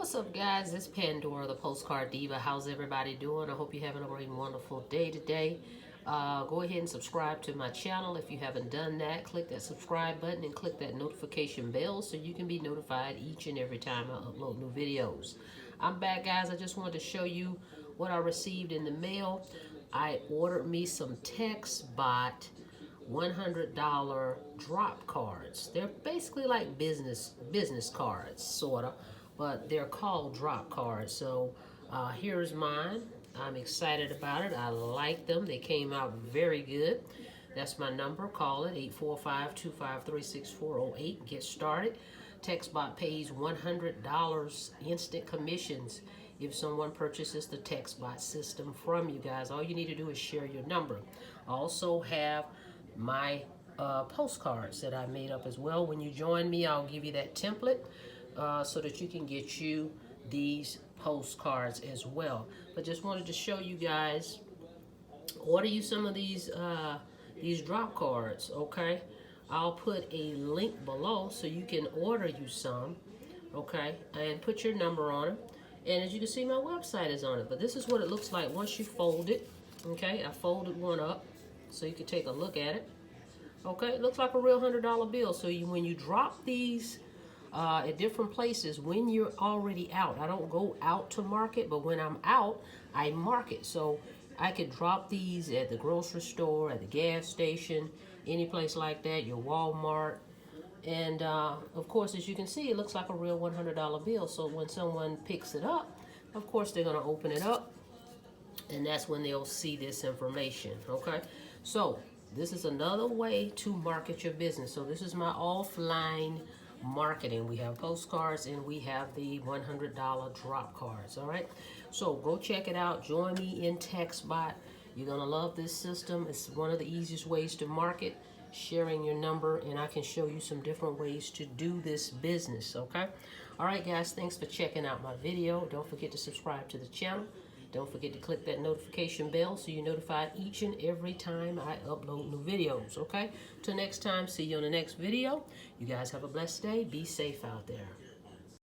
What's up, guys? It's Pandora, the Postcard Diva. How's everybody doing? I hope you're having a really wonderful day today. Go ahead and subscribe to my channel if you haven't done that. Click that subscribe button and click that notification bell so you can be notified each and every time I upload new videos. I'm back, guys. I just wanted to show you what I received in the mail. I ordered me some Textbot $100 drop cards. They're basically like business cards, sort of, but they're called drop cards. So here's mine. I'm excited about it. I like them. They came out very good. That's my number. Call it 845-253-6408. Get started. Textbot pays $100 instant commissions if someone purchases the Textbot system from you guys. All you need to do is share your number. I also have my postcards that I made up as well. When you join me, I'll give you that template so that you can get you these postcards as well. But just wanted to show you guys, order you some of these drop cards, okay? I'll put a link below so you can order you some, okay? And put your number on it. And as you can see, my website is on it. But this is what it looks like once you fold it, okay? I folded one up so you can take a look at it. Okay, it looks like a real $100 bill. So when you drop these at different places, when you're already out, I don't go out to market, but when I'm out, I market. So I could drop these at the grocery store, at the gas station, any place like that, your Walmart. And of course, as you can see, it looks like a real $100 bill. So when someone picks it up, of course, they're gonna open it up, and that's when they'll see this information, okay? So this is another way to market your business. So this is my offline marketing. We have postcards and we have the $100 drop cards, all right? So go check it out. Join me in Textbot. You're gonna love this system. It's one of the easiest ways to market, sharing your number, and I can show you some different ways to do this business, okay? All right, guys, thanks for checking out my video. Don't forget to subscribe to the channel. Don't forget to click that notification bell so you're notified each and every time I upload new videos, okay? Till next time, see you on the next video. You guys have a blessed day. Be safe out there.